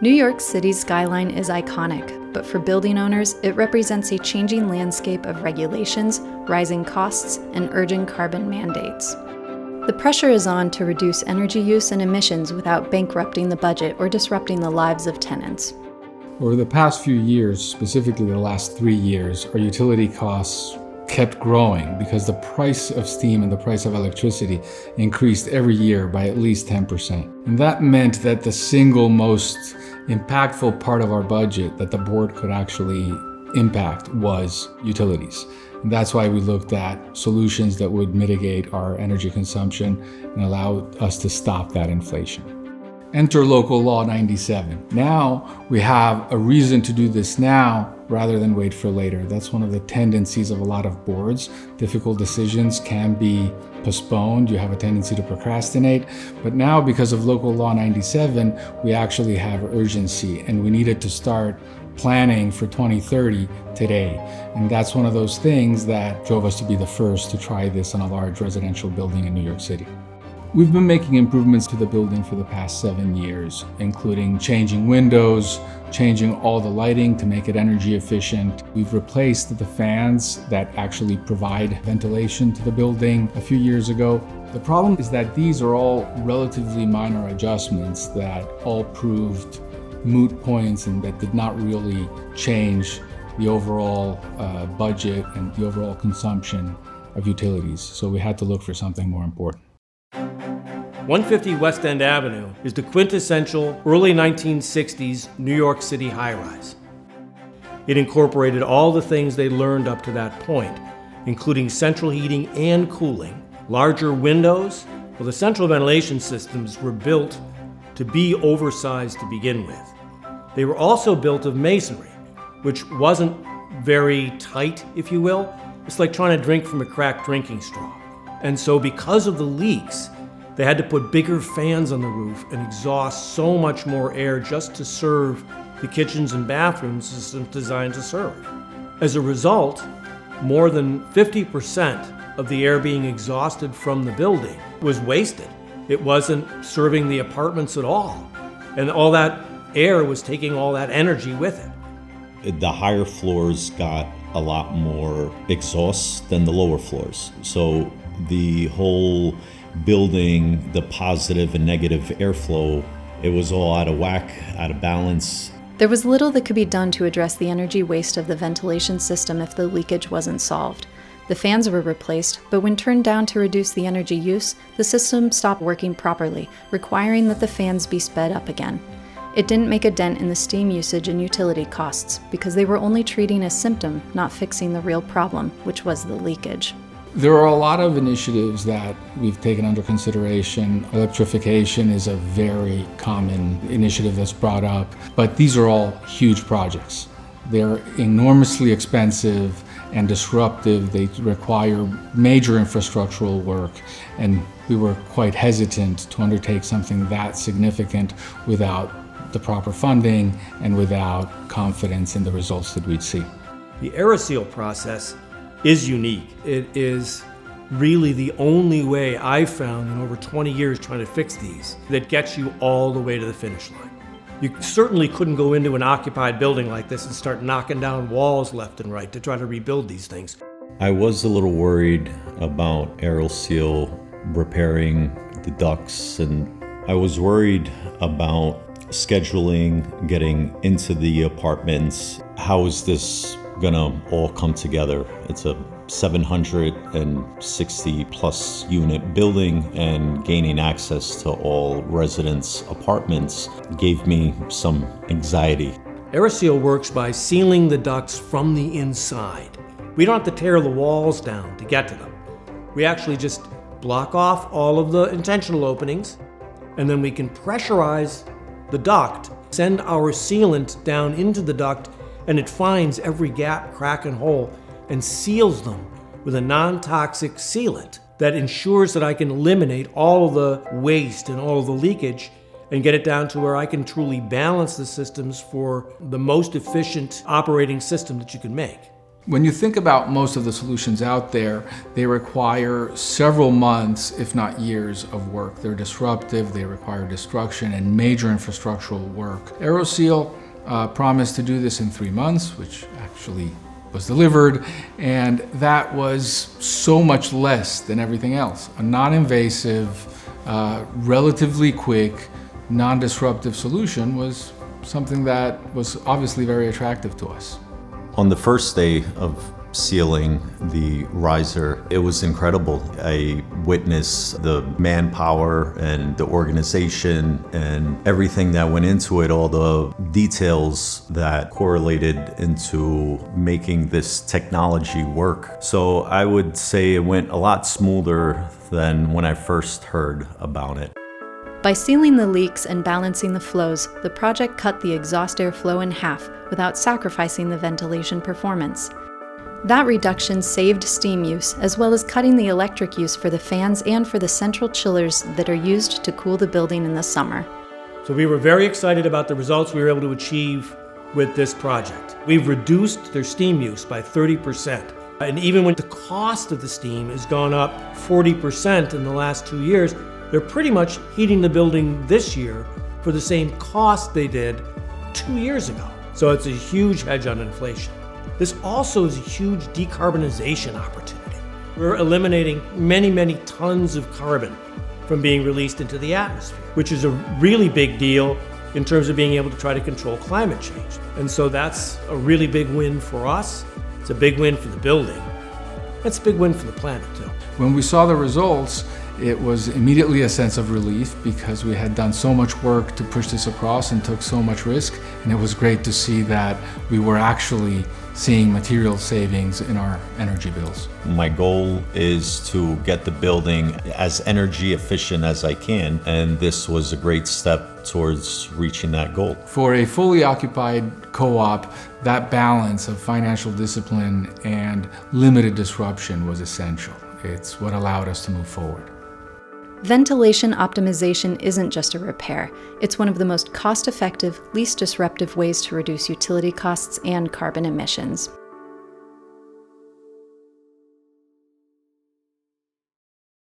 New York City's skyline is iconic, but for building owners, it represents a changing landscape of regulations, rising costs, and urgent carbon mandates. The pressure is on to reduce energy use and emissions without bankrupting the budget or disrupting the lives of tenants. Over the past few years, specifically the last 3 years, our utility costs kept growing because the price of steam and the price of electricity increased every year by at least 10%. And that meant that the single most impactful part of our budget that the board could actually impact was utilities. And that's why we looked at solutions that would mitigate our energy consumption and allow us to stop that inflation. Enter Local Law 97. Now we have a reason to do this now rather than wait for later. That's one of the tendencies of a lot of boards. Difficult decisions can be postponed. You have a tendency to procrastinate. But now, because of Local Law 97, we actually have urgency, and we needed to start planning for 2030 today. And that's one of those things that drove us to be the first to try this on a large residential building in New York City. We've been making improvements to the building for the past 7 years, including changing windows, changing all the lighting to make it energy efficient. We've replaced the fans that actually provide ventilation to the building a few years ago. The problem is that these are all relatively minor adjustments that all proved moot points and that did not really change the overall budget and the overall consumption of utilities. So we had to look for something more important. 150 West End Avenue is the quintessential early 1960s New York City high-rise. It incorporated all the things they learned up to that point, including central heating and cooling, larger windows. Well, the central ventilation systems were built to be oversized to begin with. They were also built of masonry, which wasn't very tight, if you will. It's like trying to drink from a cracked drinking straw. And so because of the leaks, they had to put bigger fans on the roof and exhaust so much more air just to serve the kitchens and bathrooms systems designed to serve. As a result, more than 50% of the air being exhausted from the building was wasted. It wasn't serving the apartments at all. And all that air was taking all that energy with it. The higher floors got a lot more exhaust than the lower floors. So the whole building, the positive and negative airflow, it was all out of whack, out of balance. There was little that could be done to address the energy waste of the ventilation system if the leakage wasn't solved. The fans were replaced, but when turned down to reduce the energy use, the system stopped working properly, requiring that the fans be sped up again. It didn't make a dent in the steam usage and utility costs because they were only treating a symptom, not fixing the real problem, which was the leakage. There are a lot of initiatives that we've taken under consideration. Electrification is a very common initiative that's brought up, but these are all huge projects. They're enormously expensive and disruptive. They require major infrastructural work, and we were quite hesitant to undertake something that significant without the proper funding and without confidence in the results that we'd see. The Aeroseal process is unique. It is really the only way I've found in over 20 years trying to fix these that gets you all the way to the finish line. You certainly couldn't go into an occupied building like this and start knocking down walls left and right to try to rebuild these things. I was a little worried about Aeroseal repairing the ducts, and I was worried about scheduling, getting into the apartments. How is this gonna all come together? It's a 760 plus unit building, and gaining access to all residents' apartments gave me some anxiety. Aeroseal works by sealing the ducts from the inside. We don't have to tear the walls down to get to them. We actually just block off all of the intentional openings, and then we can pressurize the duct, send our sealant down into the duct, and it finds every gap, crack, and hole and seals them with a non-toxic sealant that ensures that I can eliminate all of the waste and all of the leakage and get it down to where I can truly balance the systems for the most efficient operating system that you can make. When you think about most of the solutions out there, they require several months, if not years, of work. They're disruptive, they require destruction and major infrastructural work. Aeroseal promised to do this in 3 months, which actually was delivered, and that was so much less than everything else. A non-invasive, relatively quick, non-disruptive solution was something that was obviously very attractive to us. On the first day of sealing the riser, it was incredible. I witnessed the manpower and the organization and everything that went into it, all the details that correlated into making this technology work. So I would say it went a lot smoother than when I first heard about it. By sealing the leaks and balancing the flows, the project cut the exhaust air flow in half without sacrificing the ventilation performance. That reduction saved steam use, as well as cutting the electric use for the fans and for the central chillers that are used to cool the building in the summer. So we were very excited about the results we were able to achieve with this project. We've reduced their steam use by 30%. And even when the cost of the steam has gone up 40% in the last 2 years, they're pretty much heating the building this year for the same cost they did 2 years ago. So it's a huge hedge on inflation. This also is a huge decarbonization opportunity. We're eliminating many, many tons of carbon from being released into the atmosphere, which is a really big deal in terms of being able to try to control climate change. And so that's a really big win for us. It's a big win for the building. It's a big win for the planet, too. When we saw the results, it was immediately a sense of relief because we had done so much work to push this across and took so much risk. And it was great to see that we were actually seeing material savings in our energy bills. My goal is to get the building as energy efficient as I can, and this was a great step towards reaching that goal. For a fully occupied co-op, that balance of financial discipline and limited disruption was essential. It's what allowed us to move forward. Ventilation optimization isn't just a repair. It's one of the most cost-effective, least disruptive ways to reduce utility costs and carbon emissions.